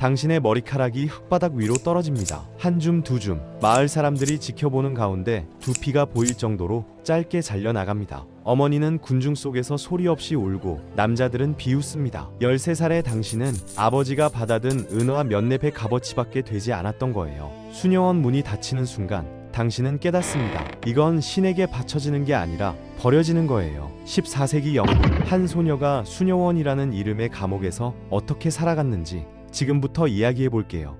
당신의 머리카락이 흙바닥 위로 떨어집니다. 한 줌 두 줌. 마을 사람들이 지켜보는 가운데 두피가 보일 정도로 짧게 잘려나갑니다. 어머니는 군중 속에서 소리 없이 울고 남자들은 비웃습니다. 13살의 당신은 아버지가 받아든 은화와 몇 렙의 값어치밖에 되지 않았던 거예요. 수녀원 문이 닫히는 순간 당신은 깨닫습니다. 이건 신에게 바쳐지는 게 아니라 버려지는 거예요. 14세기 영국, 한 소녀가 수녀원이라는 이름의 감옥에서 어떻게 살아갔는지 지금부터 이야기해 볼게요.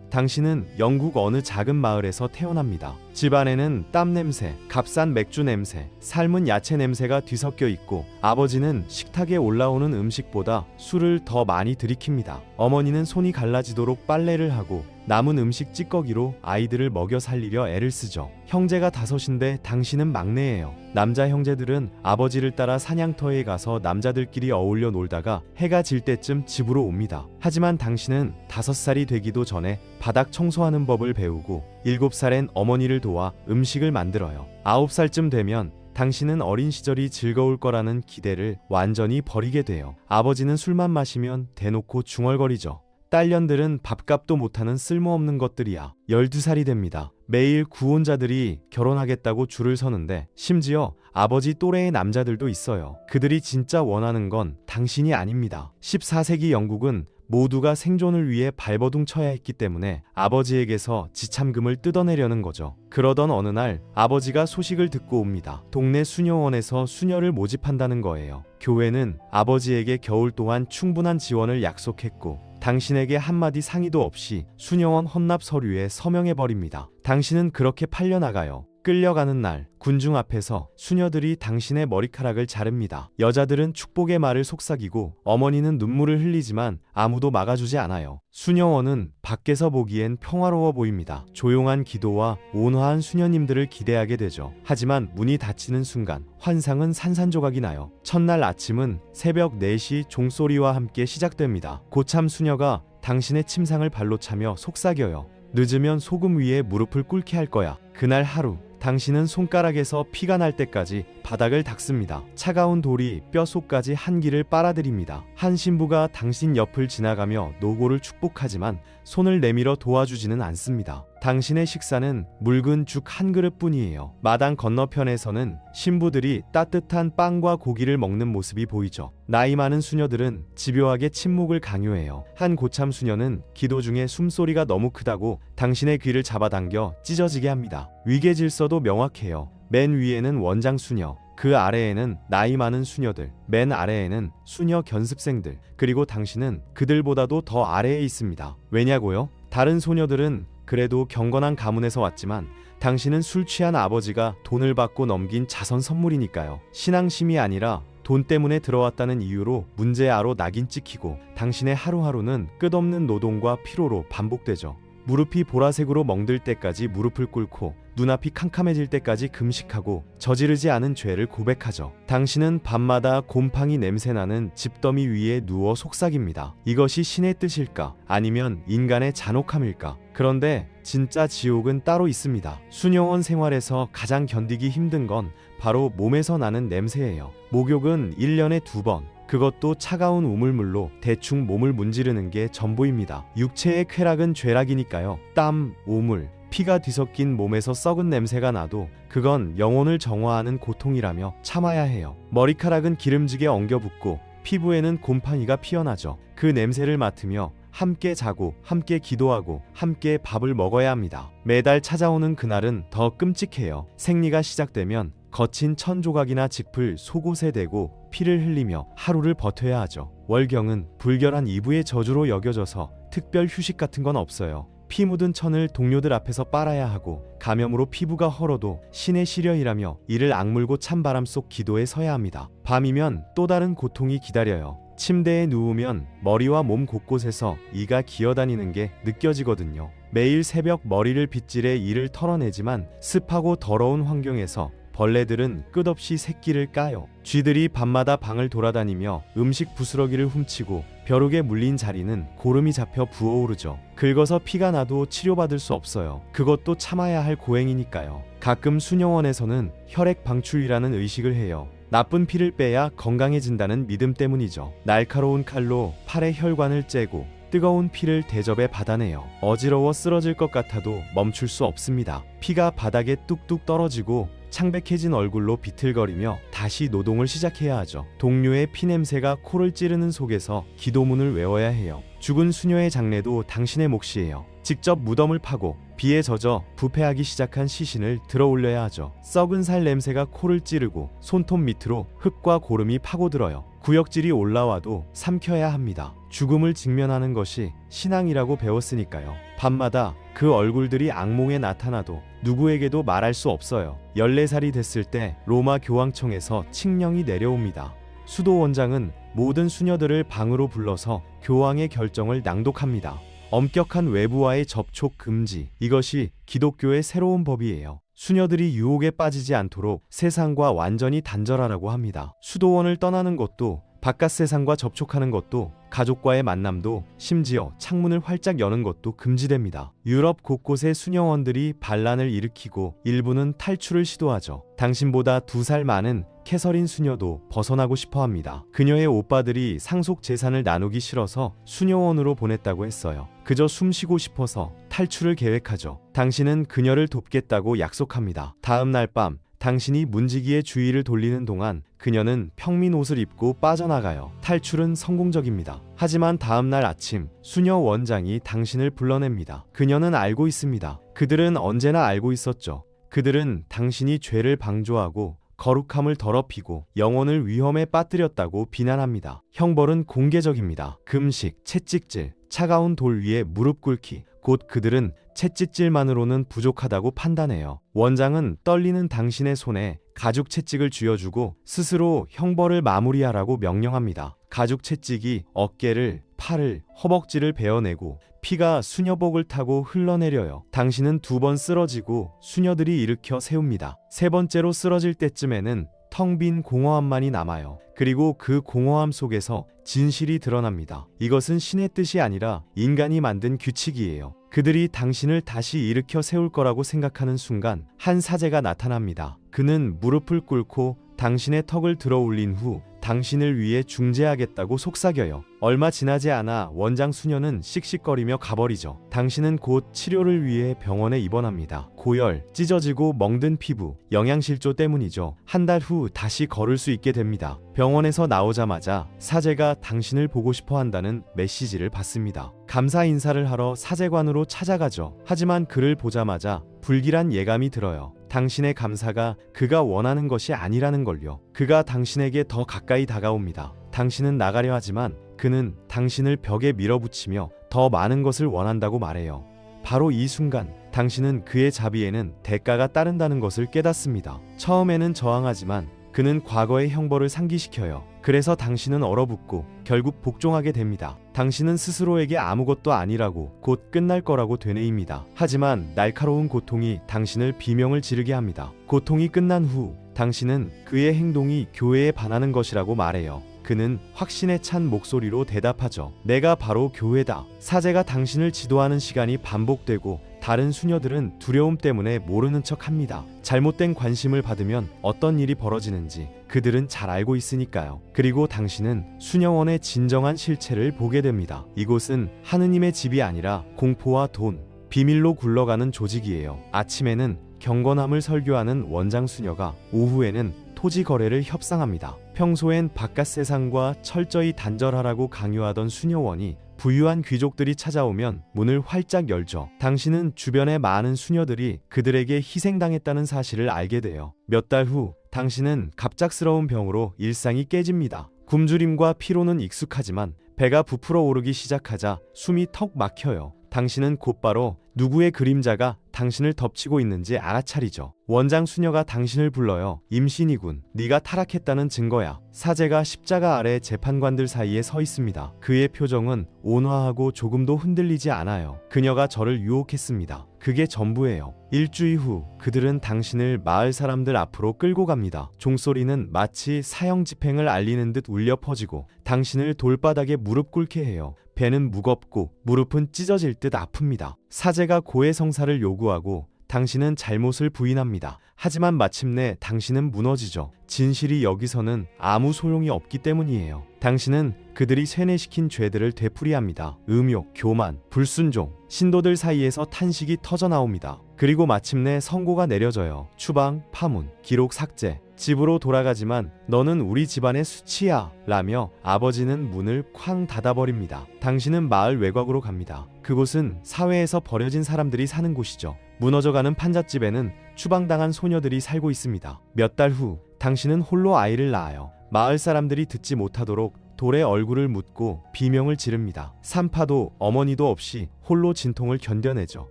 당신은 영국 어느 작은 마을에서 태어납니다. 집안에는 땀 냄새, 값싼 맥주 냄새, 삶은 야채 냄새가 뒤섞여 있고 아버지는 식탁에 올라오는 음식보다 술을 더 많이 들이킵니다. 어머니는 손이 갈라지도록 빨래를 하고 남은 음식 찌꺼기로 아이들을 먹여 살리려 애를 쓰죠. 형제가 5인데 당신은 막내예요. 남자 형제들은 아버지를 따라 사냥터에 가서 남자들끼리 어울려 놀다가 해가 질 때쯤 집으로 옵니다. 하지만 당신은 5살이 되기도 전에 바닥 청소하는 법을 배우고 7살엔 어머니를 도와 음식을 만들어요. 9살쯤 되면 당신은 어린 시절이 즐거울 거라는 기대를 완전히 버리게 돼요. 아버지는 술만 마시면 대놓고 중얼거리죠. 딸년들은 밥값도 못하는 쓸모없는 것들이야. 12살이 됩니다. 매일 구혼자들이 결혼하겠다고 줄을 서는데 심지어 아버지 또래의 남자들도 있어요. 그들이 진짜 원하는 건 당신이 아닙니다. 14세기 영국은 모두가 생존을 위해 발버둥 쳐야 했기 때문에 아버지에게서 지참금을 뜯어내려는 거죠. 그러던 어느 날 아버지가 소식을 듣고 옵니다. 동네 수녀원에서 수녀를 모집한다는 거예요. 교회는 아버지에게 겨울 동안 충분한 지원을 약속했고 당신에게 한마디 상의도 없이 수녀원 헌납 서류에 서명해버립니다. 당신은 그렇게 팔려나가요. 끌려가는 날 군중 앞에서 수녀들이 당신의 머리카락을 자릅니다. 여자들은 축복의 말을 속삭이고 어머니는 눈물을 흘리지만 아무도 막아주지 않아요. 수녀원은 밖에서 보기엔 평화로워 보입니다. 조용한 기도와 온화한 수녀님들을 기대하게 되죠. 하지만 문이 닫히는 순간 환상은 산산조각이 나요. 첫날 아침은 새벽 4시 종소리와 함께 시작됩니다. 고참 수녀가 당신의 침상을 발로 차며 속삭여요. 늦으면 소금 위에 무릎을 꿇게 할 거야. 그날 하루 당신은 손가락에서 피가 날 때까지 바닥을 닦습니다. 차가운 돌이 뼛속까지 한기를 빨아들입니다. 한 신부가 당신 옆을 지나가며 노고를 축복하지만 손을 내밀어 도와주지는 않습니다. 당신의 식사는 묽은 죽 한 그릇뿐이에요. 마당 건너편에서는 신부들이 따뜻한 빵과 고기를 먹는 모습이 보이죠. 나이 많은 수녀들은 집요하게 침묵을 강요해요. 한 고참 수녀는 기도 중에 숨소리가 너무 크다고 당신의 귀를 잡아당겨 찢어지게 합니다. 위계 질서도 명확해요. 맨 위에는 원장 수녀, 그 아래에는 나이 많은 수녀들, 맨 아래에는 수녀 견습생들, 그리고 당신은 그들보다도 더 아래에 있습니다. 왜냐고요? 다른 소녀들은 그래도 경건한 가문에서 왔지만 당신은 술 취한 아버지가 돈을 받고 넘긴 자선 선물이니까요. 신앙심이 아니라 돈 때문에 들어왔다는 이유로 문제아로 낙인 찍히고 당신의 하루하루는 끝없는 노동과 피로로 반복되죠. 무릎이 보라색으로 멍들 때까지 무릎을 꿇고 눈앞이 캄캄해질 때까지 금식하고 저지르지 않은 죄를 고백하죠. 당신은 밤마다 곰팡이 냄새나는 집더미 위에 누워 속삭입니다. 이것이 신의 뜻일까? 아니면 인간의 잔혹함일까? 그런데 진짜 지옥은 따로 있습니다. 수녀원 생활에서 가장 견디기 힘든 건 바로 몸에서 나는 냄새예요. 목욕은 1년에 2번. 그것도 차가운 우물물로 대충 몸을 문지르는 게 전부입니다. 육체의 쾌락은 죄락이니까요. 땀, 오물, 피가 뒤섞인 몸에서 썩은 냄새가 나도 그건 영혼을 정화하는 고통이라며 참아야 해요. 머리카락은 기름지게 엉겨붙고 피부에는 곰팡이가 피어나죠. 그 냄새를 맡으며 함께 자고 함께 기도하고 함께 밥을 먹어야 합니다. 매달 찾아오는 그날은 더 끔찍해요. 생리가 시작되면 거친 천조각이나 짚을 속옷에 대고 피를 흘리며 하루를 버텨야 하죠. 월경은 불결한 이부의 저주로 여겨져서 특별 휴식 같은 건 없어요. 피 묻은 천을 동료들 앞에서 빨아야 하고 감염으로 피부가 헐어도 신의 시련이라며 이를 악물고 찬바람 속 기도에 서야 합니다. 밤이면 또 다른 고통이 기다려요. 침대에 누우면 머리와 몸 곳곳에서 이가 기어다니는 게 느껴지거든요. 매일 새벽 머리를 빗질해 이를 털어내지만 습하고 더러운 환경에서 벌레들은 끝없이 새끼를 까요. 쥐들이 밤마다 방을 돌아다니며 음식 부스러기를 훔치고 벼룩에 물린 자리는 고름이 잡혀 부어오르죠. 긁어서 피가 나도 치료받을 수 없어요. 그것도 참아야 할 고행이니까요. 가끔 수녀원에서는 혈액 방출이라는 의식을 해요. 나쁜 피를 빼야 건강해진다는 믿음 때문이죠. 날카로운 칼로 팔의 혈관을 째고 뜨거운 피를 대접에 받아내요. 어지러워 쓰러질 것 같아도 멈출 수 없습니다. 피가 바닥에 뚝뚝 떨어지고 창백해진 얼굴로 비틀거리며 다시 노동을 시작해야 하죠. 동료의 피냄새가 코를 찌르는 속에서 기도문을 외워야 해요. 죽은 수녀의 장례도 당신의 몫이에요. 직접 무덤을 파고 비에 젖어 부패하기 시작한 시신을 들어 올려야 하죠. 썩은 살 냄새가 코를 찌르고 손톱 밑으로 흙과 고름이 파고들어요. 구역질이 올라와도 삼켜야 합니다. 죽음을 직면하는 것이 신앙이라고 배웠으니까요. 밤마다 그 얼굴들이 악몽에 나타나도 누구에게도 말할 수 없어요. 14살이 됐을 때 로마 교황청에서 칙령이 내려옵니다. 수도 원장은 모든 수녀들을 방으로 불러서 교황의 결정을 낭독합니다. 엄격한 외부와의 접촉 금지. 이것이 기독교의 새로운 법이에요. 수녀들이 유혹에 빠지지 않도록 세상과 완전히 단절하라고 합니다. 수도원을 떠나는 것도, 바깥 세상과 접촉하는 것도, 가족과의 만남도, 심지어 창문을 활짝 여는 것도 금지됩니다. 유럽 곳곳의 수녀원들이 반란을 일으키고 일부는 탈출을 시도하죠. 당신보다 2살 많은 캐서린 수녀도 벗어나고 싶어 합니다. 그녀의 오빠들이 상속 재산을 나누기 싫어서 수녀원으로 보냈다고 했어요. 그저 숨 쉬고 싶어서 탈출을 계획하죠. 당신은 그녀를 돕겠다고 약속합니다. 다음 날 밤, 당신이 문지기의 주위를 돌리는 동안 그녀는 평민 옷을 입고 빠져나가요. 탈출은 성공적입니다. 하지만 다음 날 아침, 수녀 원장이 당신을 불러냅니다. 그녀는 알고 있습니다. 그들은 언제나 알고 있었죠. 그들은 당신이 죄를 방조하고 거룩함을 더럽히고 영혼을 위험에 빠뜨렸다고 비난합니다. 형벌은 공개적입니다. 금식, 채찍질, 차가운 돌 위에 무릎 꿇기. 곧 그들은 채찍질만으로는 부족하다고 판단해요. 원장은 떨리는 당신의 손에 가죽 채찍을 쥐어주고 스스로 형벌을 마무리하라고 명령합니다. 가죽 채찍이 어깨를, 팔을, 허벅지를 베어내고 피가 수녀복을 타고 흘러내려요. 당신은 2번 쓰러지고 수녀들이 일으켜 세웁니다. 3번째로 쓰러질 때쯤에는 텅 빈 공허함만이 남아요. 그리고 그 공허함 속에서 진실이 드러납니다. 이것은 신의 뜻이 아니라 인간이 만든 규칙이에요. 그들이 당신을 다시 일으켜 세울 거라고 생각하는 순간 한 사제가 나타납니다. 그는 무릎을 꿇고 당신의 턱을 들어 올린 후 당신을 위해 중재하겠다고 속삭여요. 얼마 지나지 않아 원장 수녀는 씩씩거리며 가버리죠. 당신은 곧 치료를 위해 병원에 입원합니다. 고열, 찢어지고 멍든 피부, 영양실조 때문이죠. 한 달 후 다시 걸을 수 있게 됩니다. 병원에서 나오자마자 사제가 당신을 보고 싶어 한다는 메시지를 받습니다. 감사 인사를 하러 사제관으로 찾아가죠. 하지만 그를 보자마자 불길한 예감이 들어요. 당신의 감사가 그가 원하는 것이 아니라는 걸요. 그가 당신에게 더 가까이 다가옵니다. 당신은 나가려 하지만 그는 당신을 벽에 밀어붙이며 더 많은 것을 원한다고 말해요. 바로 이 순간 당신은 그의 자비에는 대가가 따른다는 것을 깨닫습니다. 처음에는 저항하지만 그는 과거의 형벌을 상기시켜요. 그래서 당신은 얼어붙고 결국 복종하게 됩니다. 당신은 스스로에게 아무것도 아니라고, 곧 끝날 거라고 되뇌입니다. 하지만 날카로운 고통이 당신을 비명을 지르게 합니다. 고통이 끝난 후 당신은 그의 행동이 교회에 반하는 것이라고 말해요. 그는 확신에 찬 목소리로 대답하죠. 내가 바로 교회다. 사제가 당신을 지도하는 시간이 반복되고 다른 수녀들은 두려움 때문에 모르는 척 합니다. 잘못된 관심을 받으면 어떤 일이 벌어지는지 그들은 잘 알고 있으니까요. 그리고 당신은 수녀원의 진정한 실체를 보게 됩니다. 이곳은 하느님의 집이 아니라 공포와 돈, 비밀로 굴러가는 조직이에요. 아침에는 경건함을 설교하는 원장 수녀가 오후에는 토지 거래를 협상합니다. 평소엔 바깥 세상과 철저히 단절하라고 강요하던 수녀원이 부유한 귀족들이 찾아오면 문을 활짝 열죠. 당신은 주변의 많은 수녀들이 그들에게 희생당했다는 사실을 알게 돼요. 몇 달 후 당신은 갑작스러운 병으로 일상이 깨집니다. 굶주림과 피로는 익숙하지만 배가 부풀어 오르기 시작하자 숨이 턱 막혀요. 당신은 곧바로 누구의 그림자가 당신을 덮치고 있는지 알아차리죠. 원장 수녀가 당신을 불러요. 임신이군. 네가 타락했다는 증거야. 사제가 십자가 아래 재판관들 사이에 서 있습니다. 그의 표정은 온화하고 조금도 흔들리지 않아요. 그녀가 저를 유혹했습니다. 그게 전부예요. 일주일 후 그들은 당신을 마을 사람들 앞으로 끌고 갑니다. 종소리는 마치 사형 집행을 알리는 듯 울려 퍼지고 당신을 돌바닥에 무릎 꿇게 해요. 배는 무겁고 무릎은 찢어질 듯 아픕니다. 사제가 고해성사를 요구하고 당신은 잘못을 부인합니다. 하지만 마침내 당신은 무너지죠. 진실이 여기서는 아무 소용이 없기 때문이에요. 당신은 그들이 세뇌시킨 죄들을 되풀이합니다. 음욕, 교만, 불순종, 신도들 사이에서 탄식이 터져나옵니다. 그리고 마침내 선고가 내려져요. 추방, 파문, 기록 삭제. 집으로 돌아가지만 너는 우리 집안의 수치야 라며 아버지는 문을 쾅 닫아버립니다. 당신은 마을 외곽으로 갑니다. 그곳은 사회에서 버려진 사람들이 사는 곳이죠. 무너져가는 판잣집에는 추방당한 소녀들이 살고 있습니다. 몇 달 후 당신은 홀로 아이를 낳아요. 마을 사람들이 듣지 못하도록 돌에 얼굴을 묻고 비명을 지릅니다. 산파도 어머니도 없이 홀로 진통을 견뎌내죠.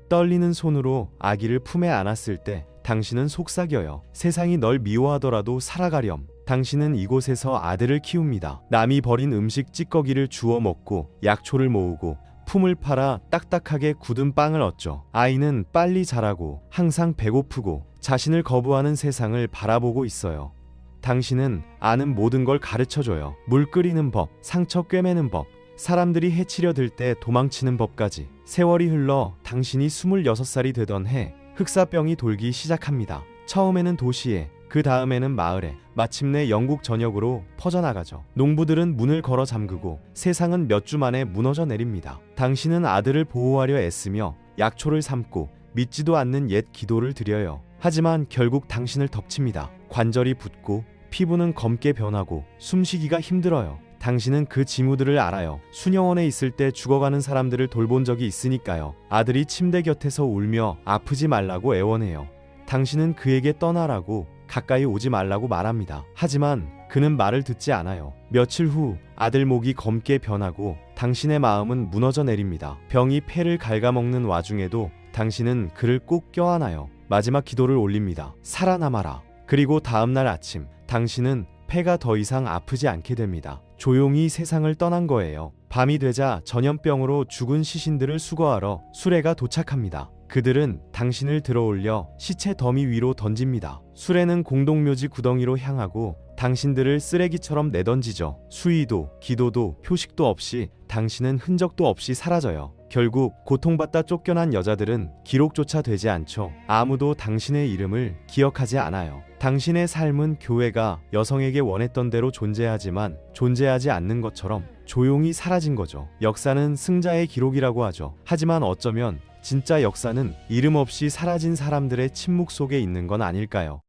떨리는 손으로 아기를 품에 안았을 때 당신은 속삭여요. 세상이 널 미워하더라도 살아가렴. 당신은 이곳에서 아들을 키웁니다. 남이 버린 음식 찌꺼기를 주워 먹고 약초를 모으고 품을 팔아 딱딱하게 굳은 빵을 얻죠. 아이는 빨리 자라고 항상 배고프고 자신을 거부하는 세상을 바라보고 있어요. 당신은 아는 모든 걸 가르쳐줘요. 물 끓이는 법, 상처 꿰매는 법, 사람들이 해치려 들 때 도망치는 법까지. 세월이 흘러 당신이 26살이 되던 해 흑사병이 돌기 시작합니다. 처음에는 도시에, 그 다음에는 마을에, 마침내 영국 전역으로 퍼져나가죠. 농부들은 문을 걸어 잠그고 세상은 몇 주 만에 무너져 내립니다. 당신은 아들을 보호하려 애쓰며 약초를 삶고 믿지도 않는 옛 기도를 드려요. 하지만 결국 당신을 덮칩니다. 관절이 붓고 피부는 검게 변하고 숨쉬기가 힘들어요. 당신은 그 징후들을 알아요. 수녀원에 있을 때 죽어가는 사람들을 돌본 적이 있으니까요. 아들이 침대 곁에서 울며 아프지 말라고 애원해요. 당신은 그에게 떠나라고, 가까이 오지 말라고 말합니다. 하지만 그는 말을 듣지 않아요. 며칠 후 아들 목이 검게 변하고 당신의 마음은 무너져 내립니다. 병이 폐를 갉아먹는 와중에도 당신은 그를 꼭 껴안아요. 마지막 기도를 올립니다. 살아남아라. 그리고 다음날 아침 당신은 폐가 더 이상 아프지 않게 됩니다. 조용히 세상을 떠난 거예요. 밤이 되자 전염병으로 죽은 시신들을 수거하러 수레가 도착합니다. 그들은 당신을 들어올려 시체 더미 위로 던집니다. 수레는 공동묘지 구덩이로 향하고 당신들을 쓰레기처럼 내던지죠. 수의도, 기도도, 표식도 없이 당신은 흔적도 없이 사라져요. 결국 고통받다 쫓겨난 여자들은 기록조차 되지 않죠. 아무도 당신의 이름을 기억하지 않아요. 당신의 삶은 교회가 여성에게 원했던 대로 존재하지만 존재하지 않는 것처럼 조용히 사라진 거죠. 역사는 승자의 기록이라고 하죠. 하지만 어쩌면 진짜 역사는 이름 없이 사라진 사람들의 침묵 속에 있는 건 아닐까요?